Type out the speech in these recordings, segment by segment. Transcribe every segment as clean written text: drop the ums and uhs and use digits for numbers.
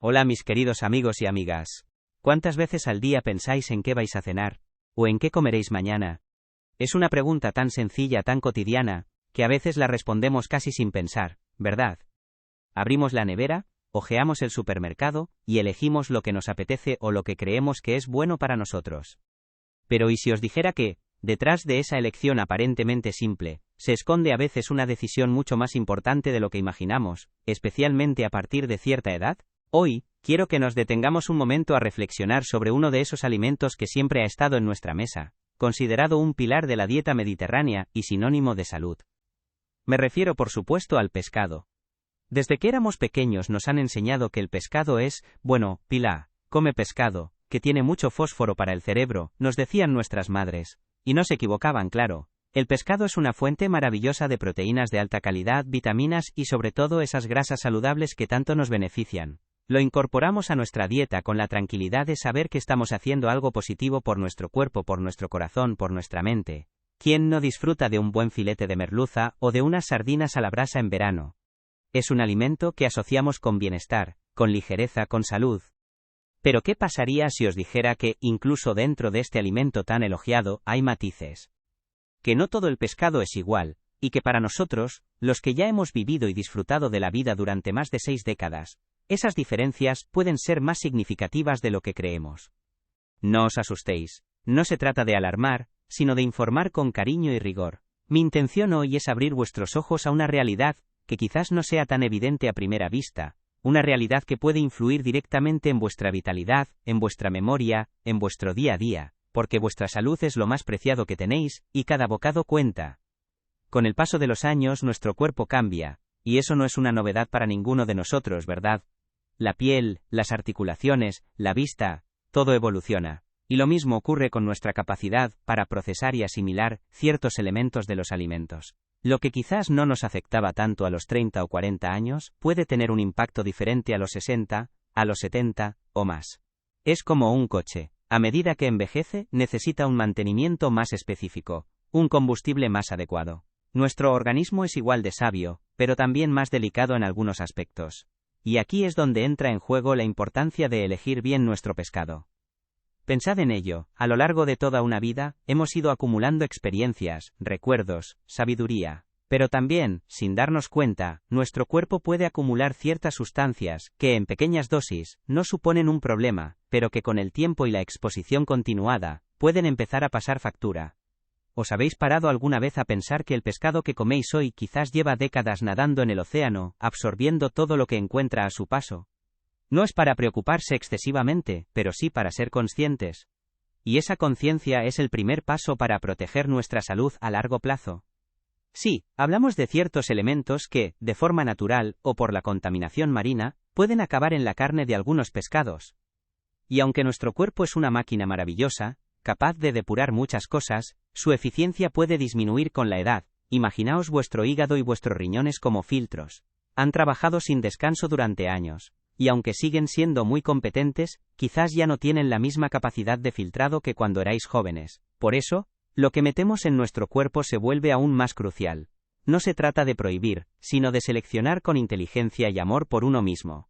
Hola mis queridos amigos y amigas. ¿Cuántas veces al día pensáis en qué vais a cenar? ¿O en qué comeréis mañana? Es una pregunta tan sencilla, tan cotidiana, que a veces la respondemos casi sin pensar, ¿verdad? Abrimos la nevera, hojeamos el supermercado, y elegimos lo que nos apetece o lo que creemos que es bueno para nosotros. Pero ¿y si os dijera que, detrás de esa elección aparentemente simple, se esconde a veces una decisión mucho más importante de lo que imaginamos, especialmente a partir de cierta edad? Hoy, quiero que nos detengamos un momento a reflexionar sobre uno de esos alimentos que siempre ha estado en nuestra mesa, considerado un pilar de la dieta mediterránea y sinónimo de salud. Me refiero por supuesto al pescado. Desde que éramos pequeños nos han enseñado que el pescado es, bueno, Pilar, come pescado, que tiene mucho fósforo para el cerebro, nos decían nuestras madres, y no se equivocaban, claro. El pescado es una fuente maravillosa de proteínas de alta calidad, vitaminas y sobre todo esas grasas saludables que tanto nos benefician. Lo incorporamos a nuestra dieta con la tranquilidad de saber que estamos haciendo algo positivo por nuestro cuerpo, por nuestro corazón, por nuestra mente. ¿Quién no disfruta de un buen filete de merluza o de unas sardinas a la brasa en verano? Es un alimento que asociamos con bienestar, con ligereza, con salud. Pero ¿qué pasaría si os dijera que, incluso dentro de este alimento tan elogiado, hay matices? Que no todo el pescado es igual, y que para nosotros, los que ya hemos vivido y disfrutado de la vida durante más de 6 décadas, esas diferencias pueden ser más significativas de lo que creemos. No os asustéis, no se trata de alarmar, sino de informar con cariño y rigor. Mi intención hoy es abrir vuestros ojos a una realidad que quizás no sea tan evidente a primera vista, una realidad que puede influir directamente en vuestra vitalidad, en vuestra memoria, en vuestro día a día, porque vuestra salud es lo más preciado que tenéis, y cada bocado cuenta. Con el paso de los años nuestro cuerpo cambia, y eso no es una novedad para ninguno de nosotros, ¿verdad? La piel, las articulaciones, la vista, todo evoluciona. Y lo mismo ocurre con nuestra capacidad para procesar y asimilar ciertos elementos de los alimentos. Lo que quizás no nos afectaba tanto a los 30 o 40 años, puede tener un impacto diferente a los 60, a los 70, o más. Es como un coche. A medida que envejece, necesita un mantenimiento más específico, un combustible más adecuado. Nuestro organismo es igual de sabio, pero también más delicado en algunos aspectos. Y aquí es donde entra en juego la importancia de elegir bien nuestro pescado. Pensad en ello, a lo largo de toda una vida, hemos ido acumulando experiencias, recuerdos, sabiduría. Pero también, sin darnos cuenta, nuestro cuerpo puede acumular ciertas sustancias, que en pequeñas dosis, no suponen un problema, pero que con el tiempo y la exposición continuada, pueden empezar a pasar factura. ¿Os habéis parado alguna vez a pensar que el pescado que coméis hoy quizás lleva décadas nadando en el océano, absorbiendo todo lo que encuentra a su paso? No es para preocuparse excesivamente, pero sí para ser conscientes. Y esa conciencia es el primer paso para proteger nuestra salud a largo plazo. Sí, hablamos de ciertos elementos que, de forma natural, o por la contaminación marina, pueden acabar en la carne de algunos pescados. Y aunque nuestro cuerpo es una máquina maravillosa, capaz de depurar muchas cosas, su eficiencia puede disminuir con la edad. Imaginaos vuestro hígado y vuestros riñones como filtros. Han trabajado sin descanso durante años, y aunque siguen siendo muy competentes, quizás ya no tienen la misma capacidad de filtrado que cuando erais jóvenes. Por eso, lo que metemos en nuestro cuerpo se vuelve aún más crucial. No se trata de prohibir, sino de seleccionar con inteligencia y amor por uno mismo.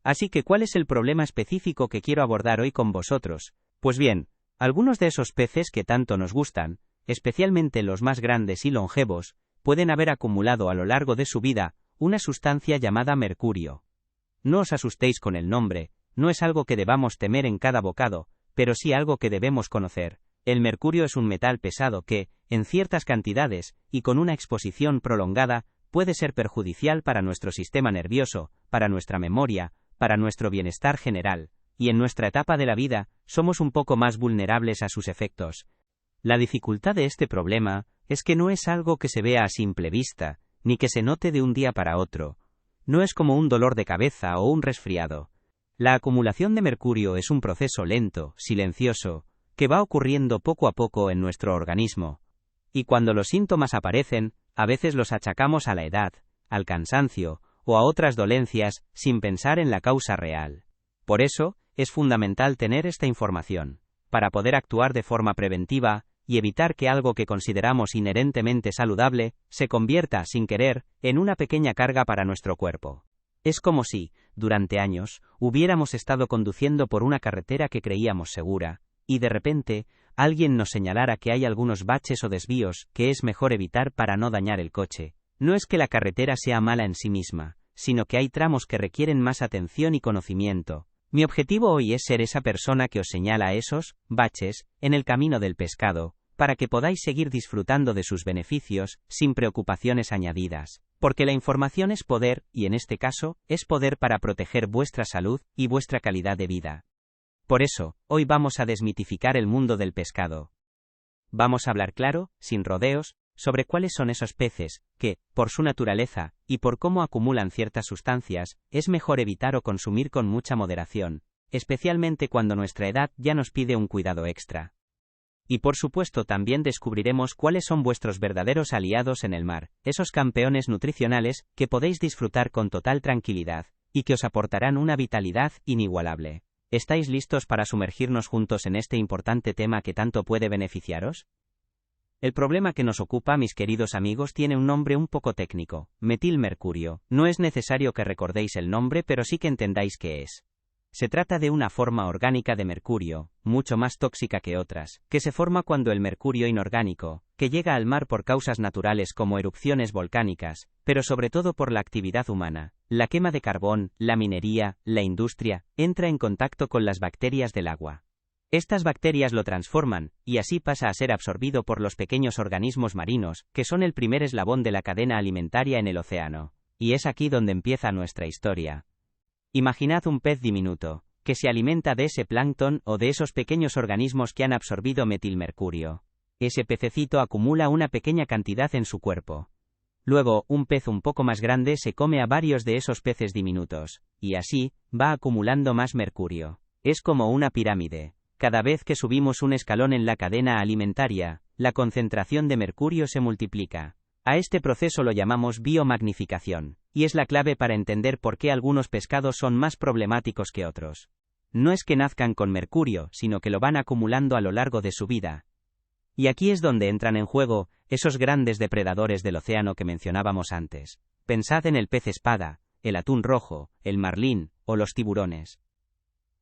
Así que, ¿cuál es el problema específico que quiero abordar hoy con vosotros? Pues bien, algunos de esos peces que tanto nos gustan, especialmente los más grandes y longevos, pueden haber acumulado a lo largo de su vida una sustancia llamada mercurio. No os asustéis con el nombre, no es algo que debamos temer en cada bocado, pero sí algo que debemos conocer. El mercurio es un metal pesado que, en ciertas cantidades, y con una exposición prolongada, puede ser perjudicial para nuestro sistema nervioso, para nuestra memoria, para nuestro bienestar general. Y en nuestra etapa de la vida, somos un poco más vulnerables a sus efectos. La dificultad de este problema es que no es algo que se vea a simple vista, ni que se note de un día para otro. No es como un dolor de cabeza o un resfriado. La acumulación de mercurio es un proceso lento, silencioso, que va ocurriendo poco a poco en nuestro organismo. Y cuando los síntomas aparecen, a veces los achacamos a la edad, al cansancio, o a otras dolencias, sin pensar en la causa real. Por eso, es fundamental tener esta información, para poder actuar de forma preventiva, y evitar que algo que consideramos inherentemente saludable, se convierta, sin querer, en una pequeña carga para nuestro cuerpo. Es como si, durante años, hubiéramos estado conduciendo por una carretera que creíamos segura, y de repente, alguien nos señalara que hay algunos baches o desvíos que es mejor evitar para no dañar el coche. No es que la carretera sea mala en sí misma, sino que hay tramos que requieren más atención y conocimiento. Mi objetivo hoy es ser esa persona que os señala esos baches en el camino del pescado, para que podáis seguir disfrutando de sus beneficios, sin preocupaciones añadidas. Porque la información es poder, y en este caso, es poder para proteger vuestra salud y vuestra calidad de vida. Por eso, hoy vamos a desmitificar el mundo del pescado. Vamos a hablar claro, sin rodeos, sobre cuáles son esos peces, que, por su naturaleza, y por cómo acumulan ciertas sustancias, es mejor evitar o consumir con mucha moderación, especialmente cuando nuestra edad ya nos pide un cuidado extra. Y por supuesto también descubriremos cuáles son vuestros verdaderos aliados en el mar, esos campeones nutricionales que podéis disfrutar con total tranquilidad, y que os aportarán una vitalidad inigualable. ¿Estáis listos para sumergirnos juntos en este importante tema que tanto puede beneficiaros? El problema que nos ocupa, mis queridos amigos, tiene un nombre un poco técnico: metilmercurio. No es necesario que recordéis el nombre, pero sí que entendáis qué es. Se trata de una forma orgánica de mercurio, mucho más tóxica que otras, que se forma cuando el mercurio inorgánico, que llega al mar por causas naturales como erupciones volcánicas, pero sobre todo por la actividad humana, la quema de carbón, la minería, la industria, entra en contacto con las bacterias del agua. Estas bacterias lo transforman, y así pasa a ser absorbido por los pequeños organismos marinos, que son el primer eslabón de la cadena alimentaria en el océano. Y es aquí donde empieza nuestra historia. Imaginad un pez diminuto, que se alimenta de ese plancton o de esos pequeños organismos que han absorbido metilmercurio. Ese pececito acumula una pequeña cantidad en su cuerpo. Luego, un pez un poco más grande se come a varios de esos peces diminutos, y así, va acumulando más mercurio. Es como una pirámide. Cada vez que subimos un escalón en la cadena alimentaria, la concentración de mercurio se multiplica. A este proceso lo llamamos biomagnificación, y es la clave para entender por qué algunos pescados son más problemáticos que otros. No es que nazcan con mercurio, sino que lo van acumulando a lo largo de su vida. Y aquí es donde entran en juego esos grandes depredadores del océano que mencionábamos antes. Pensad en el pez espada, el atún rojo, el marlín, o los tiburones.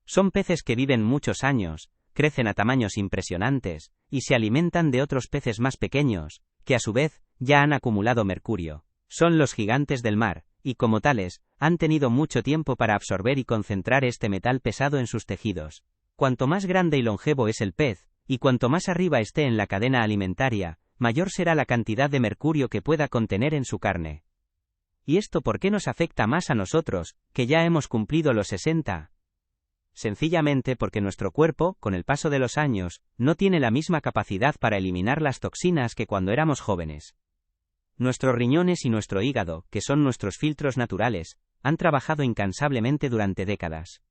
Son peces que viven muchos años, crecen a tamaños impresionantes, y se alimentan de otros peces más pequeños, que a su vez, ya han acumulado mercurio. Son los gigantes del mar, y como tales, han tenido mucho tiempo para absorber y concentrar este metal pesado en sus tejidos. Cuanto más grande y longevo es el pez, y cuanto más arriba esté en la cadena alimentaria, mayor será la cantidad de mercurio que pueda contener en su carne. ¿Y esto por qué nos afecta más a nosotros, que ya hemos cumplido los 60? Sencillamente porque nuestro cuerpo, con el paso de los años, no tiene la misma capacidad para eliminar las toxinas que cuando éramos jóvenes. Nuestros riñones y nuestro hígado, que son nuestros filtros naturales, han trabajado incansablemente durante décadas.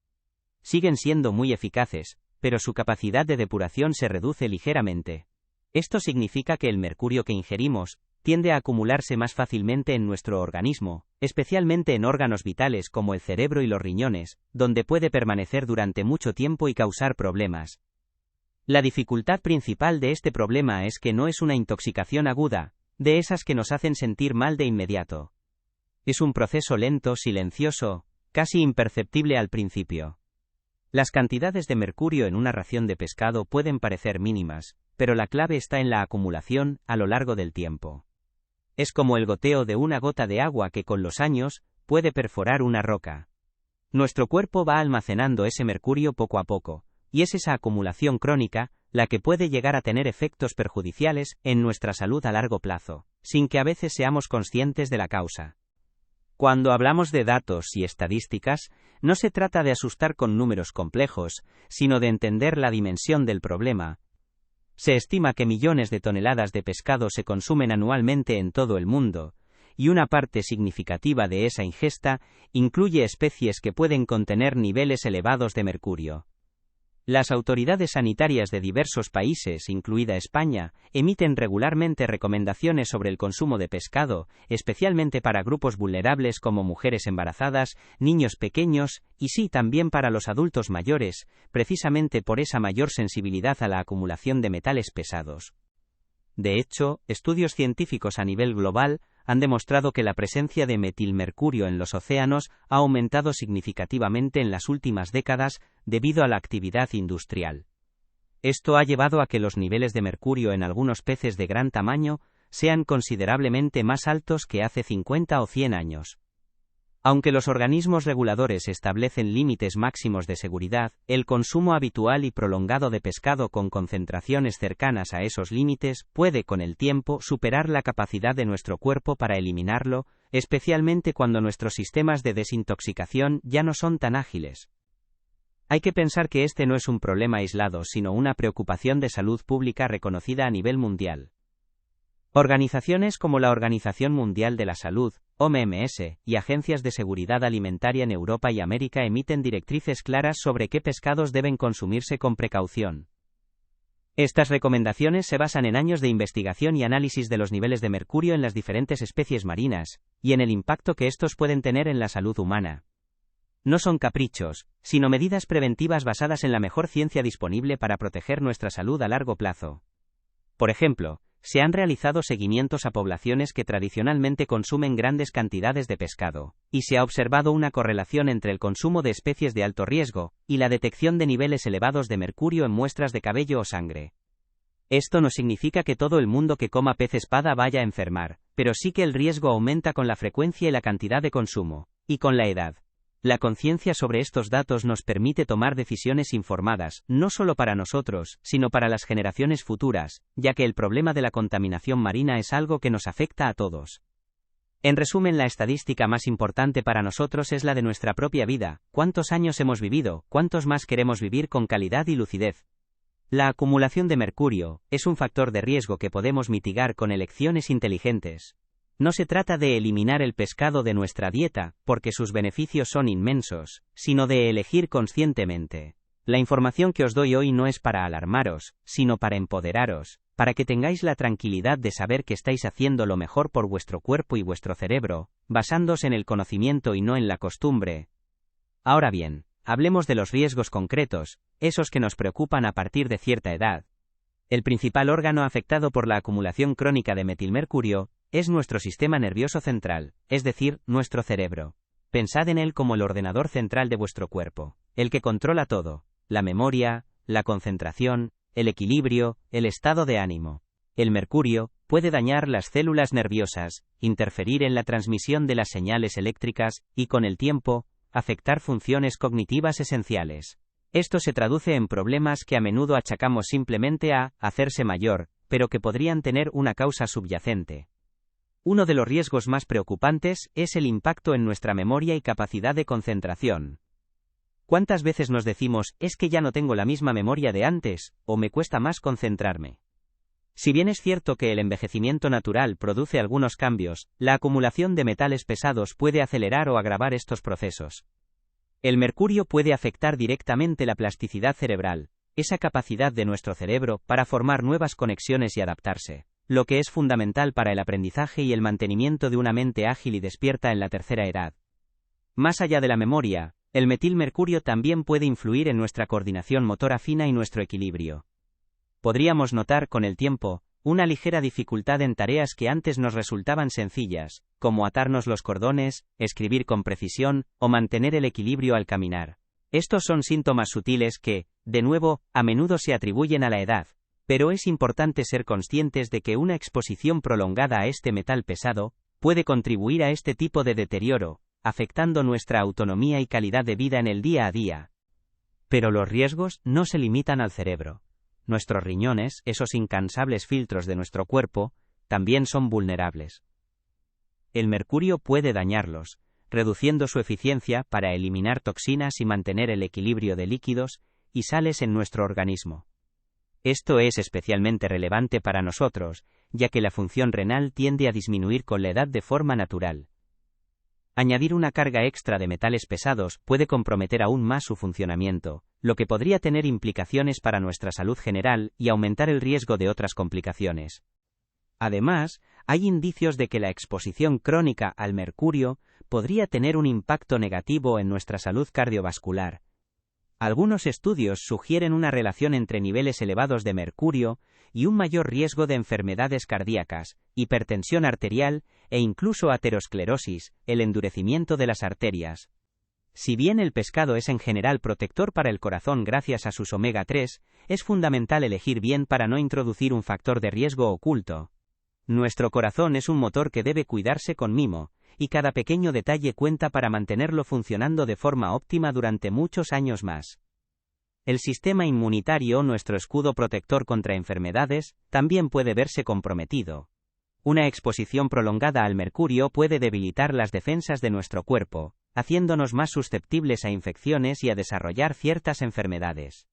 Siguen siendo muy eficaces, pero su capacidad de depuración se reduce ligeramente. Esto significa que el mercurio que ingerimos tiende a acumularse más fácilmente en nuestro organismo, especialmente en órganos vitales como el cerebro y los riñones, donde puede permanecer durante mucho tiempo y causar problemas. La dificultad principal de este problema es que no es una intoxicación aguda, de esas que nos hacen sentir mal de inmediato. Es un proceso lento, silencioso, casi imperceptible al principio. Las cantidades de mercurio en una ración de pescado pueden parecer mínimas, pero la clave está en la acumulación a lo largo del tiempo. Es como el goteo de una gota de agua que con los años puede perforar una roca. Nuestro cuerpo va almacenando ese mercurio poco a poco, y es esa acumulación crónica la que puede llegar a tener efectos perjudiciales en nuestra salud a largo plazo, sin que a veces seamos conscientes de la causa. Cuando hablamos de datos y estadísticas, no se trata de asustar con números complejos, sino de entender la dimensión del problema. Se estima que millones de toneladas de pescado se consumen anualmente en todo el mundo, y una parte significativa de esa ingesta incluye especies que pueden contener niveles elevados de mercurio. Las autoridades sanitarias de diversos países, incluida España, emiten regularmente recomendaciones sobre el consumo de pescado, especialmente para grupos vulnerables como mujeres embarazadas, niños pequeños, y sí también para los adultos mayores, precisamente por esa mayor sensibilidad a la acumulación de metales pesados. De hecho, estudios científicos a nivel global han demostrado que la presencia de metilmercurio en los océanos ha aumentado significativamente en las últimas décadas debido a la actividad industrial. Esto ha llevado a que los niveles de mercurio en algunos peces de gran tamaño sean considerablemente más altos que hace 50 o 100 años. Aunque los organismos reguladores establecen límites máximos de seguridad, el consumo habitual y prolongado de pescado con concentraciones cercanas a esos límites puede, con el tiempo, superar la capacidad de nuestro cuerpo para eliminarlo, especialmente cuando nuestros sistemas de desintoxicación ya no son tan ágiles. Hay que pensar que este no es un problema aislado, sino una preocupación de salud pública reconocida a nivel mundial. Organizaciones como la Organización Mundial de la Salud, OMS, y agencias de seguridad alimentaria en Europa y América emiten directrices claras sobre qué pescados deben consumirse con precaución. Estas recomendaciones se basan en años de investigación y análisis de los niveles de mercurio en las diferentes especies marinas, y en el impacto que estos pueden tener en la salud humana. No son caprichos, sino medidas preventivas basadas en la mejor ciencia disponible para proteger nuestra salud a largo plazo. Por ejemplo, se han realizado seguimientos a poblaciones que tradicionalmente consumen grandes cantidades de pescado, y se ha observado una correlación entre el consumo de especies de alto riesgo y la detección de niveles elevados de mercurio en muestras de cabello o sangre. Esto no significa que todo el mundo que coma pez espada vaya a enfermar, pero sí que el riesgo aumenta con la frecuencia y la cantidad de consumo, y con la edad. La conciencia sobre estos datos nos permite tomar decisiones informadas, no solo para nosotros, sino para las generaciones futuras, ya que el problema de la contaminación marina es algo que nos afecta a todos. En resumen, la estadística más importante para nosotros es la de nuestra propia vida: cuántos años hemos vivido, cuántos más queremos vivir con calidad y lucidez. La acumulación de mercurio es un factor de riesgo que podemos mitigar con elecciones inteligentes. No se trata de eliminar el pescado de nuestra dieta, porque sus beneficios son inmensos, sino de elegir conscientemente. La información que os doy hoy no es para alarmaros, sino para empoderaros, para que tengáis la tranquilidad de saber que estáis haciendo lo mejor por vuestro cuerpo y vuestro cerebro, basándose en el conocimiento y no en la costumbre. Ahora bien, hablemos de los riesgos concretos, esos que nos preocupan a partir de cierta edad. El principal órgano afectado por la acumulación crónica de metilmercurio es nuestro sistema nervioso central, es decir, nuestro cerebro. Pensad en él como el ordenador central de vuestro cuerpo, el que controla todo: la memoria, la concentración, el equilibrio, el estado de ánimo. El mercurio puede dañar las células nerviosas, interferir en la transmisión de las señales eléctricas y, con el tiempo, afectar funciones cognitivas esenciales. Esto se traduce en problemas que a menudo achacamos simplemente a hacerse mayor, pero que podrían tener una causa subyacente. Uno de los riesgos más preocupantes es el impacto en nuestra memoria y capacidad de concentración. ¿Cuántas veces nos decimos, es que ya no tengo la misma memoria de antes, o me cuesta más concentrarme? Si bien es cierto que el envejecimiento natural produce algunos cambios, la acumulación de metales pesados puede acelerar o agravar estos procesos. El mercurio puede afectar directamente la plasticidad cerebral, esa capacidad de nuestro cerebro para formar nuevas conexiones y adaptarse, lo que es fundamental para el aprendizaje y el mantenimiento de una mente ágil y despierta en la tercera edad. Más allá de la memoria, el metilmercurio también puede influir en nuestra coordinación motora fina y nuestro equilibrio. Podríamos notar con el tiempo una ligera dificultad en tareas que antes nos resultaban sencillas, como atarnos los cordones, escribir con precisión o mantener el equilibrio al caminar. Estos son síntomas sutiles que, de nuevo, a menudo se atribuyen a la edad, pero es importante ser conscientes de que una exposición prolongada a este metal pesado puede contribuir a este tipo de deterioro, afectando nuestra autonomía y calidad de vida en el día a día. Pero los riesgos no se limitan al cerebro. Nuestros riñones, esos incansables filtros de nuestro cuerpo, también son vulnerables. El mercurio puede dañarlos, reduciendo su eficiencia para eliminar toxinas y mantener el equilibrio de líquidos y sales en nuestro organismo. Esto es especialmente relevante para nosotros, ya que la función renal tiende a disminuir con la edad de forma natural. Añadir una carga extra de metales pesados puede comprometer aún más su funcionamiento, lo que podría tener implicaciones para nuestra salud general y aumentar el riesgo de otras complicaciones. Además, hay indicios de que la exposición crónica al mercurio podría tener un impacto negativo en nuestra salud cardiovascular. Algunos estudios sugieren una relación entre niveles elevados de mercurio y un mayor riesgo de enfermedades cardíacas, hipertensión arterial e incluso aterosclerosis, el endurecimiento de las arterias. Si bien el pescado es en general protector para el corazón gracias a sus omega 3, es fundamental elegir bien para no introducir un factor de riesgo oculto. Nuestro corazón es un motor que debe cuidarse con mimo, y cada pequeño detalle cuenta para mantenerlo funcionando de forma óptima durante muchos años más. El sistema inmunitario, nuestro escudo protector contra enfermedades, también puede verse comprometido. Una exposición prolongada al mercurio puede debilitar las defensas de nuestro cuerpo, haciéndonos más susceptibles a infecciones y a desarrollar ciertas enfermedades.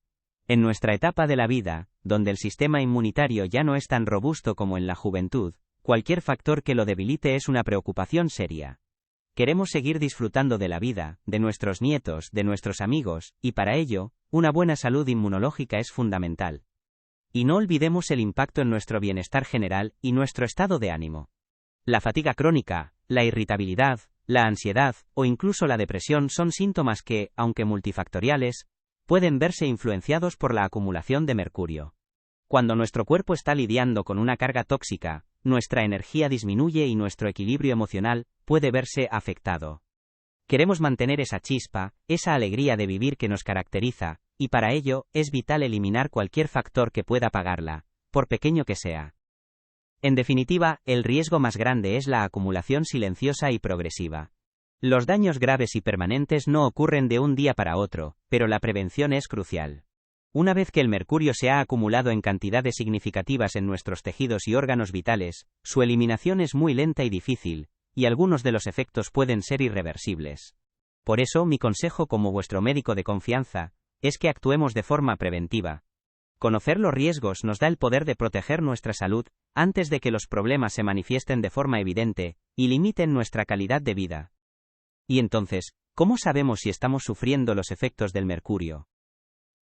En nuestra etapa de la vida, donde el sistema inmunitario ya no es tan robusto como en la juventud, cualquier factor que lo debilite es una preocupación seria. Queremos seguir disfrutando de la vida, de nuestros nietos, de nuestros amigos, y para ello, una buena salud inmunológica es fundamental. Y no olvidemos el impacto en nuestro bienestar general y nuestro estado de ánimo. La fatiga crónica, la irritabilidad, la ansiedad o incluso la depresión son síntomas que, aunque multifactoriales, pueden verse influenciados por la acumulación de mercurio. Cuando nuestro cuerpo está lidiando con una carga tóxica, nuestra energía disminuye y nuestro equilibrio emocional puede verse afectado. Queremos mantener esa chispa, esa alegría de vivir que nos caracteriza, y para ello es vital eliminar cualquier factor que pueda apagarla, por pequeño que sea. En definitiva, el riesgo más grande es la acumulación silenciosa y progresiva. Los daños graves y permanentes no ocurren de un día para otro, pero la prevención es crucial. Una vez que el mercurio se ha acumulado en cantidades significativas en nuestros tejidos y órganos vitales, su eliminación es muy lenta y difícil, y algunos de los efectos pueden ser irreversibles. Por eso, mi consejo como vuestro médico de confianza, es que actuemos de forma preventiva. Conocer los riesgos nos da el poder de proteger nuestra salud, antes de que los problemas se manifiesten de forma evidente, y limiten nuestra calidad de vida. Y entonces, ¿cómo sabemos si estamos sufriendo los efectos del mercurio?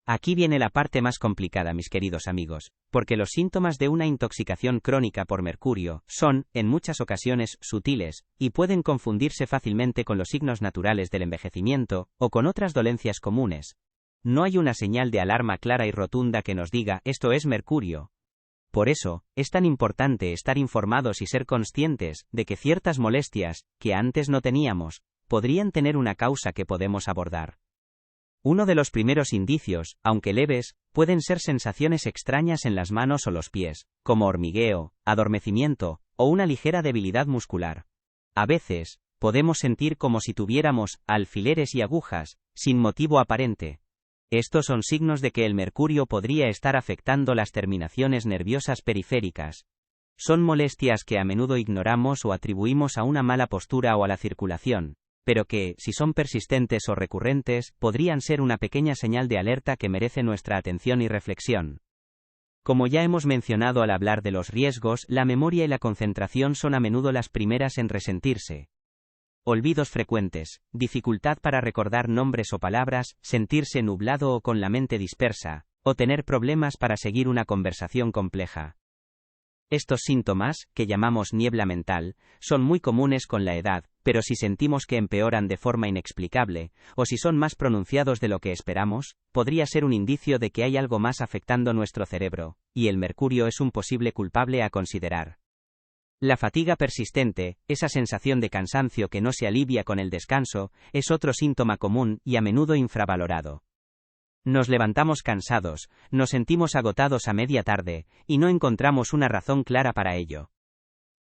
Aquí viene la parte más complicada, mis queridos amigos, porque los síntomas de una intoxicación crónica por mercurio son, en muchas ocasiones, sutiles, y pueden confundirse fácilmente con los signos naturales del envejecimiento, o con otras dolencias comunes. No hay una señal de alarma clara y rotunda que nos diga, esto es mercurio. Por eso, es tan importante estar informados y ser conscientes de que ciertas molestias, que antes no teníamos, podrían tener una causa que podemos abordar. Uno de los primeros indicios, aunque leves, pueden ser sensaciones extrañas en las manos o los pies, como hormigueo, adormecimiento, o una ligera debilidad muscular. A veces, podemos sentir como si tuviéramos alfileres y agujas, sin motivo aparente. Estos son signos de que el mercurio podría estar afectando las terminaciones nerviosas periféricas. Son molestias que a menudo ignoramos o atribuimos a una mala postura o a la circulación, pero que, si son persistentes o recurrentes, podrían ser una pequeña señal de alerta que merece nuestra atención y reflexión. Como ya hemos mencionado al hablar de los riesgos, la memoria y la concentración son a menudo las primeras en resentirse. Olvidos frecuentes, dificultad para recordar nombres o palabras, sentirse nublado o con la mente dispersa, o tener problemas para seguir una conversación compleja. Estos síntomas, que llamamos niebla mental, son muy comunes con la edad, pero si sentimos que empeoran de forma inexplicable, o si son más pronunciados de lo que esperamos, podría ser un indicio de que hay algo más afectando nuestro cerebro, y el mercurio es un posible culpable a considerar. La fatiga persistente, esa sensación de cansancio que no se alivia con el descanso, es otro síntoma común y a menudo infravalorado. Nos levantamos cansados, nos sentimos agotados a media tarde, y no encontramos una razón clara para ello.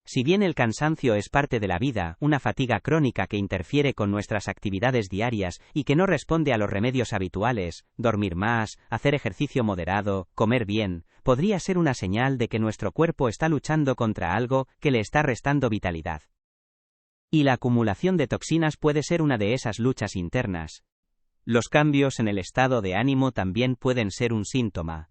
Si bien el cansancio es parte de la vida, una fatiga crónica que interfiere con nuestras actividades diarias y que no responde a los remedios habituales, dormir más, hacer ejercicio moderado, comer bien, podría ser una señal de que nuestro cuerpo está luchando contra algo que le está restando vitalidad. Y la acumulación de toxinas puede ser una de esas luchas internas. Los cambios en el estado de ánimo también pueden ser un síntoma.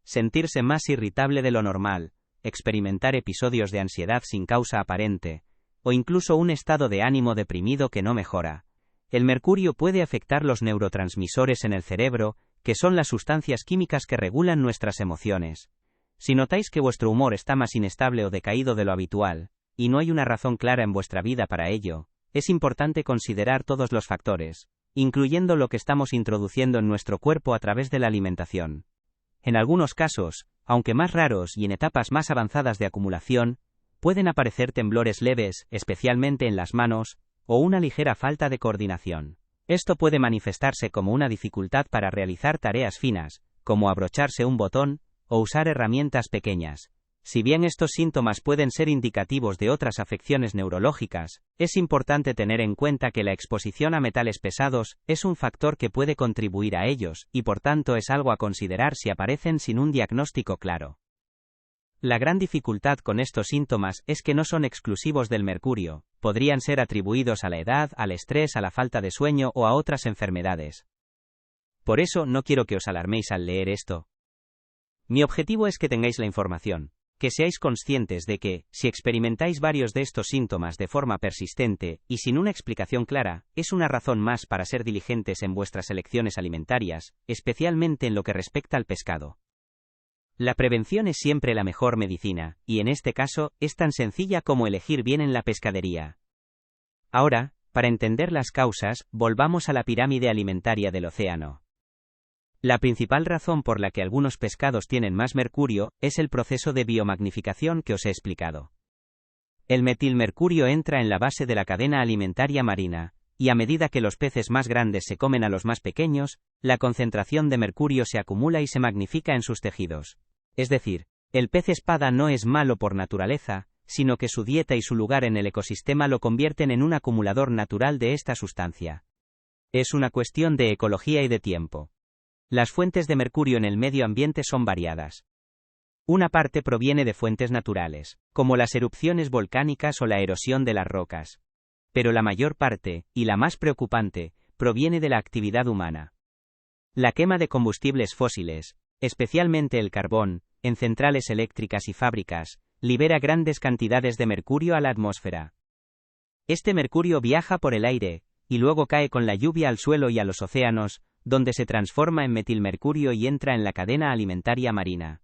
Sentirse más irritable de lo normal, experimentar episodios de ansiedad sin causa aparente, o incluso un estado de ánimo deprimido que no mejora. El mercurio puede afectar los neurotransmisores en el cerebro, que son las sustancias químicas que regulan nuestras emociones. Si notáis que vuestro humor está más inestable o decaído de lo habitual, y no hay una razón clara en vuestra vida para ello, es importante considerar todos los factores, incluyendo lo que estamos introduciendo en nuestro cuerpo a través de la alimentación. En algunos casos, aunque más raros y en etapas más avanzadas de acumulación, pueden aparecer temblores leves, especialmente en las manos, o una ligera falta de coordinación. Esto puede manifestarse como una dificultad para realizar tareas finas, como abrocharse un botón, o usar herramientas pequeñas. Si bien estos síntomas pueden ser indicativos de otras afecciones neurológicas, es importante tener en cuenta que la exposición a metales pesados es un factor que puede contribuir a ellos, y por tanto es algo a considerar si aparecen sin un diagnóstico claro. La gran dificultad con estos síntomas es que no son exclusivos del mercurio, podrían ser atribuidos a la edad, al estrés, a la falta de sueño o a otras enfermedades. Por eso no quiero que os alarméis al leer esto. Mi objetivo es que tengáis la información, que seáis conscientes de que, si experimentáis varios de estos síntomas de forma persistente y sin una explicación clara, es una razón más para ser diligentes en vuestras elecciones alimentarias, especialmente en lo que respecta al pescado. La prevención es siempre la mejor medicina, y en este caso, es tan sencilla como elegir bien en la pescadería. Ahora, para entender las causas, volvamos a la pirámide alimentaria del océano. La principal razón por la que algunos pescados tienen más mercurio es el proceso de biomagnificación que os he explicado. El metilmercurio entra en la base de la cadena alimentaria marina, y a medida que los peces más grandes se comen a los más pequeños, la concentración de mercurio se acumula y se magnifica en sus tejidos. Es decir, el pez espada no es malo por naturaleza, sino que su dieta y su lugar en el ecosistema lo convierten en un acumulador natural de esta sustancia. Es una cuestión de ecología y de tiempo. Las fuentes de mercurio en el medio ambiente son variadas. Una parte proviene de fuentes naturales, como las erupciones volcánicas o la erosión de las rocas. Pero la mayor parte, y la más preocupante, proviene de la actividad humana. La quema de combustibles fósiles, especialmente el carbón, en centrales eléctricas y fábricas, libera grandes cantidades de mercurio a la atmósfera. Este mercurio viaja por el aire, y luego cae con la lluvia al suelo y a los océanos, donde se transforma en metilmercurio y entra en la cadena alimentaria marina.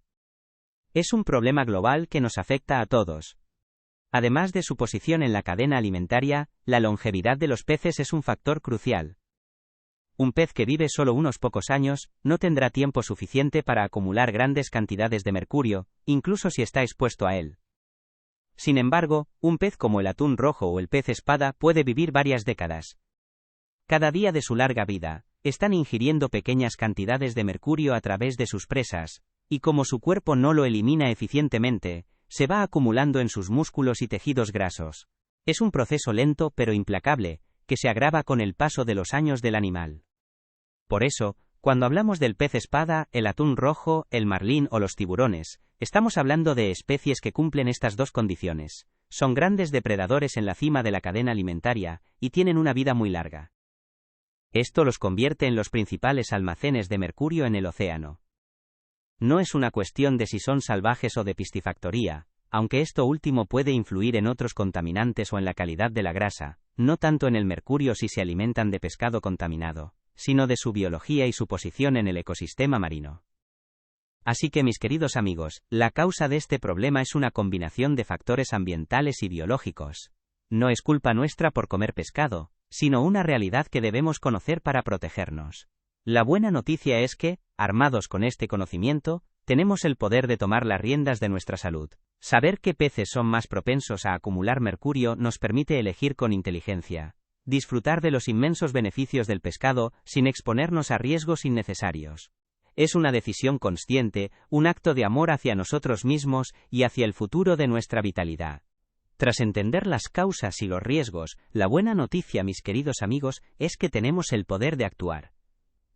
Es un problema global que nos afecta a todos. Además de su posición en la cadena alimentaria, la longevidad de los peces es un factor crucial. Un pez que vive solo unos pocos años, no tendrá tiempo suficiente para acumular grandes cantidades de mercurio, incluso si está expuesto a él. Sin embargo, un pez como el atún rojo o el pez espada puede vivir varias décadas. Cada día de su larga vida, están ingiriendo pequeñas cantidades de mercurio a través de sus presas, y como su cuerpo no lo elimina eficientemente, se va acumulando en sus músculos y tejidos grasos. Es un proceso lento pero implacable, que se agrava con el paso de los años del animal. Por eso, cuando hablamos del pez espada, el atún rojo, el marlín o los tiburones, estamos hablando de especies que cumplen estas dos condiciones. Son grandes depredadores en la cima de la cadena alimentaria, y tienen una vida muy larga. Esto los convierte en los principales almacenes de mercurio en el océano. No es una cuestión de si son salvajes o de piscifactoría, aunque esto último puede influir en otros contaminantes o en la calidad de la grasa, no tanto en el mercurio si se alimentan de pescado contaminado, sino de su biología y su posición en el ecosistema marino. Así que, mis queridos amigos, la causa de este problema es una combinación de factores ambientales y biológicos. No es culpa nuestra por comer pescado, sino una realidad que debemos conocer para protegernos. La buena noticia es que, armados con este conocimiento, tenemos el poder de tomar las riendas de nuestra salud. Saber qué peces son más propensos a acumular mercurio nos permite elegir con inteligencia, disfrutar de los inmensos beneficios del pescado sin exponernos a riesgos innecesarios. Es una decisión consciente, un acto de amor hacia nosotros mismos y hacia el futuro de nuestra vitalidad. Tras entender las causas y los riesgos, la buena noticia, mis queridos amigos, es que tenemos el poder de actuar.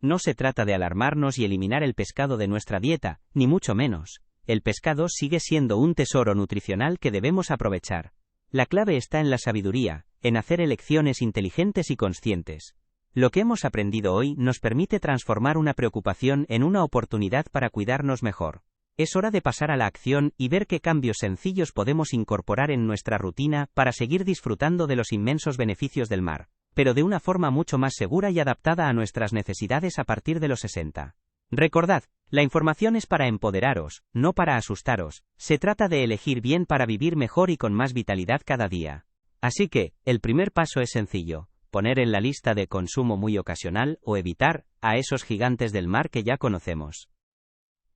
No se trata de alarmarnos y eliminar el pescado de nuestra dieta, ni mucho menos. El pescado sigue siendo un tesoro nutricional que debemos aprovechar. La clave está en la sabiduría, en hacer elecciones inteligentes y conscientes. Lo que hemos aprendido hoy nos permite transformar una preocupación en una oportunidad para cuidarnos mejor. Es hora de pasar a la acción y ver qué cambios sencillos podemos incorporar en nuestra rutina para seguir disfrutando de los inmensos beneficios del mar, pero de una forma mucho más segura y adaptada a nuestras necesidades a partir de los 60. Recordad, la información es para empoderaros, no para asustaros. Se trata de elegir bien para vivir mejor y con más vitalidad cada día. Así que, el primer paso es sencillo. poner en la lista de consumo muy ocasional o evitar a esos gigantes del mar que ya conocemos.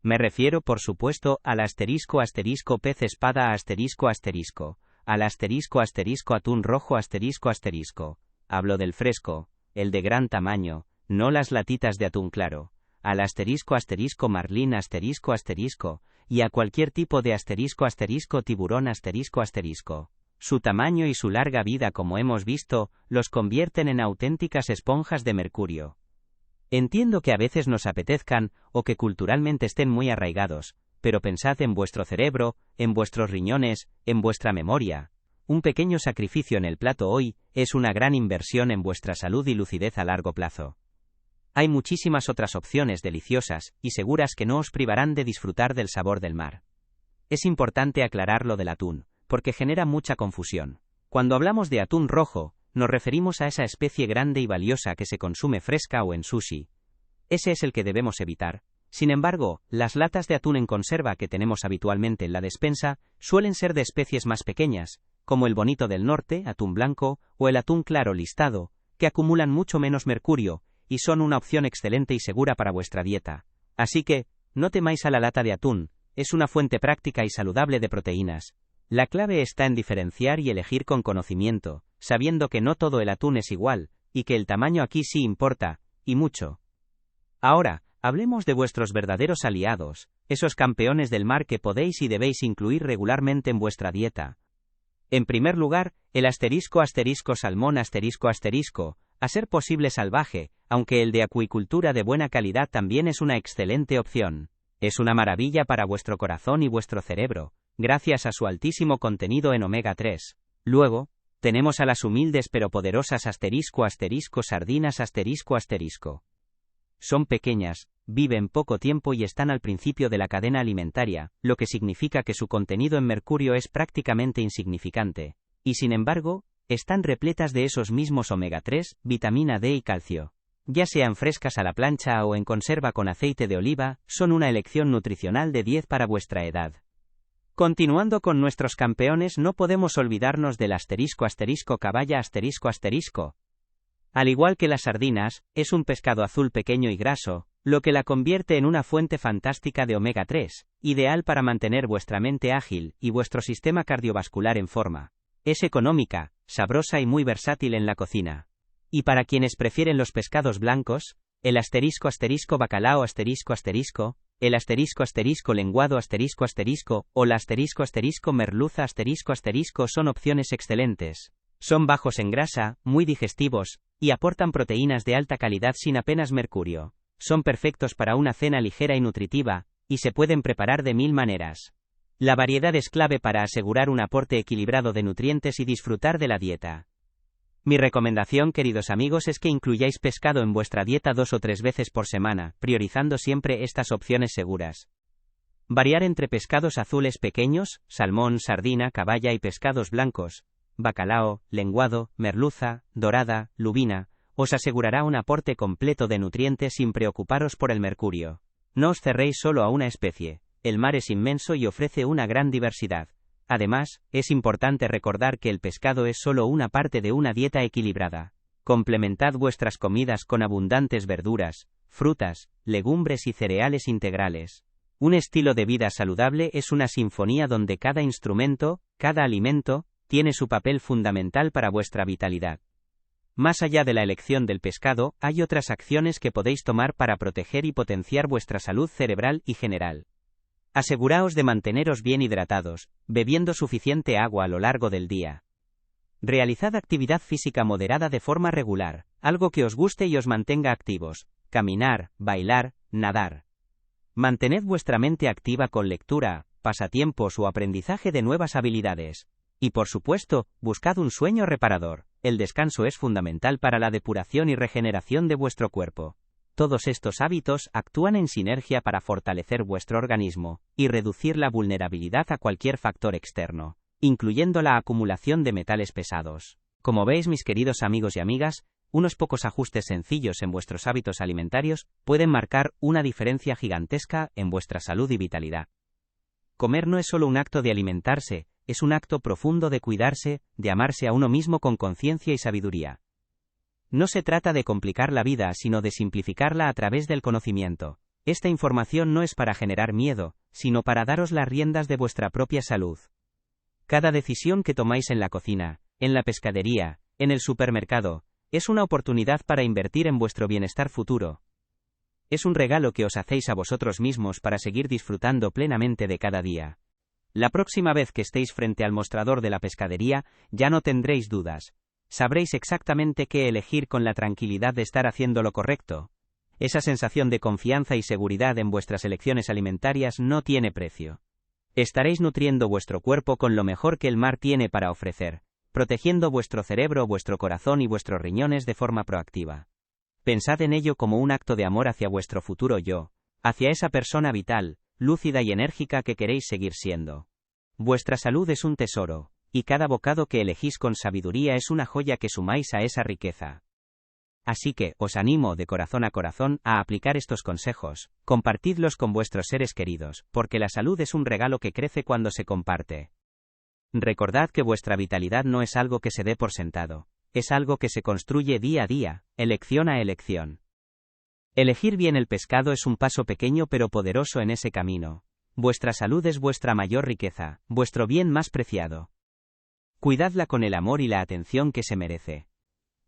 Me refiero, por supuesto, al asterisco asterisco pez espada asterisco asterisco, al asterisco asterisco atún rojo asterisco asterisco. Hablo del fresco, el de gran tamaño, no las latitas de atún claro, al asterisco asterisco marlín asterisco asterisco, y a cualquier tipo de asterisco asterisco tiburón asterisco asterisco. Su tamaño y su larga vida, como hemos visto, los convierten en auténticas esponjas de mercurio. Entiendo que a veces nos apetezcan, o que culturalmente estén muy arraigados, pero pensad en vuestro cerebro, en vuestros riñones, en vuestra memoria. Un pequeño sacrificio en el plato hoy es una gran inversión en vuestra salud y lucidez a largo plazo. Hay muchísimas otras opciones deliciosas y seguras que no os privarán de disfrutar del sabor del mar. Es importante aclarar lo del atún, porque genera mucha confusión. Cuando hablamos de atún rojo, nos referimos a esa especie grande y valiosa que se consume fresca o en sushi. Ese es el que debemos evitar. Sin embargo, las latas de atún en conserva que tenemos habitualmente en la despensa suelen ser de especies más pequeñas, como el bonito del norte, atún blanco, o el atún claro listado, que acumulan mucho menos mercurio, y son una opción excelente y segura para vuestra dieta. Así que, no temáis a la lata de atún, es una fuente práctica y saludable de proteínas. La clave está en diferenciar y elegir con conocimiento, sabiendo que no todo el atún es igual, y que el tamaño aquí sí importa, y mucho. Ahora, hablemos de vuestros verdaderos aliados, esos campeones del mar que podéis y debéis incluir regularmente en vuestra dieta. En primer lugar, el asterisco asterisco salmón asterisco asterisco, a ser posible salvaje, aunque el de acuicultura de buena calidad también es una excelente opción. Es una maravilla para vuestro corazón y vuestro cerebro, gracias a su altísimo contenido en omega 3. Luego, tenemos a las humildes pero poderosas asterisco asterisco sardinas asterisco asterisco. Son pequeñas, viven poco tiempo y están al principio de la cadena alimentaria, lo que significa que su contenido en mercurio es prácticamente insignificante. Y sin embargo, están repletas de esos mismos omega 3, vitamina D y calcio. Ya sean frescas a la plancha o en conserva con aceite de oliva, son una elección nutricional de 10 para vuestra edad. Continuando con nuestros campeones, no podemos olvidarnos del asterisco asterisco caballa asterisco asterisco. Al igual que las sardinas, es un pescado azul pequeño y graso, lo que la convierte en una fuente fantástica de omega 3, ideal para mantener vuestra mente ágil y vuestro sistema cardiovascular en forma. Es económica, sabrosa y muy versátil en la cocina. Y para quienes prefieren los pescados blancos, el asterisco asterisco bacalao asterisco asterisco, el asterisco asterisco lenguado asterisco asterisco o la asterisco asterisco merluza asterisco asterisco son opciones excelentes. Son bajos en grasa, muy digestivos, y aportan proteínas de alta calidad sin apenas mercurio. Son perfectos para una cena ligera y nutritiva, y se pueden preparar de 1000 maneras. La variedad es clave para asegurar un aporte equilibrado de nutrientes y disfrutar de la dieta. Mi recomendación, queridos amigos, es que incluyáis pescado en vuestra dieta 2 o 3 veces por semana, priorizando siempre estas opciones seguras. Variar entre pescados azules pequeños, salmón, sardina, caballa y pescados blancos, bacalao, lenguado, merluza, dorada, lubina, os asegurará un aporte completo de nutrientes sin preocuparos por el mercurio. No os cerréis solo a una especie, el mar es inmenso y ofrece una gran diversidad. Además, es importante recordar que el pescado es solo una parte de una dieta equilibrada. Complementad vuestras comidas con abundantes verduras, frutas, legumbres y cereales integrales. Un estilo de vida saludable es una sinfonía donde cada instrumento, cada alimento, tiene su papel fundamental para vuestra vitalidad. Más allá de la elección del pescado, hay otras acciones que podéis tomar para proteger y potenciar vuestra salud cerebral y general. Aseguraos de manteneros bien hidratados, bebiendo suficiente agua a lo largo del día. Realizad actividad física moderada de forma regular, algo que os guste y os mantenga activos, caminar, bailar, nadar. Mantened vuestra mente activa con lectura, pasatiempos o aprendizaje de nuevas habilidades. Y por supuesto, buscad un sueño reparador. El descanso es fundamental para la depuración y regeneración de vuestro cuerpo. Todos estos hábitos actúan en sinergia para fortalecer vuestro organismo y reducir la vulnerabilidad a cualquier factor externo, incluyendo la acumulación de metales pesados. Como veis, mis queridos amigos y amigas, unos pocos ajustes sencillos en vuestros hábitos alimentarios pueden marcar una diferencia gigantesca en vuestra salud y vitalidad. Comer no es solo un acto de alimentarse, es un acto profundo de cuidarse, de amarse a uno mismo con conciencia y sabiduría. No se trata de complicar la vida, sino de simplificarla a través del conocimiento. Esta información no es para generar miedo, sino para daros las riendas de vuestra propia salud. Cada decisión que tomáis en la cocina, en la pescadería, en el supermercado, es una oportunidad para invertir en vuestro bienestar futuro. Es un regalo que os hacéis a vosotros mismos para seguir disfrutando plenamente de cada día. La próxima vez que estéis frente al mostrador de la pescadería, ya no tendréis dudas. Sabréis exactamente qué elegir con la tranquilidad de estar haciendo lo correcto. Esa sensación de confianza y seguridad en vuestras elecciones alimentarias no tiene precio. Estaréis nutriendo vuestro cuerpo con lo mejor que el mar tiene para ofrecer, protegiendo vuestro cerebro, vuestro corazón y vuestros riñones de forma proactiva. Pensad en ello como un acto de amor hacia vuestro futuro yo, hacia esa persona vital, lúcida y enérgica que queréis seguir siendo. Vuestra salud es un tesoro, y cada bocado que elegís con sabiduría es una joya que sumáis a esa riqueza. Así que, os animo de corazón a corazón a aplicar estos consejos, compartidlos con vuestros seres queridos, porque la salud es un regalo que crece cuando se comparte. Recordad que vuestra vitalidad no es algo que se dé por sentado, es algo que se construye día a día, elección a elección. Elegir bien el pescado es un paso pequeño pero poderoso en ese camino. Vuestra salud es vuestra mayor riqueza, vuestro bien más preciado. Cuidadla con el amor y la atención que se merece.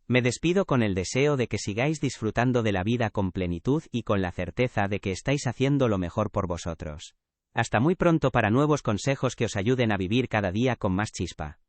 Me despido con el deseo de que sigáis disfrutando de la vida con plenitud y con la certeza de que estáis haciendo lo mejor por vosotros. Hasta muy pronto para nuevos consejos que os ayuden a vivir cada día con más chispa.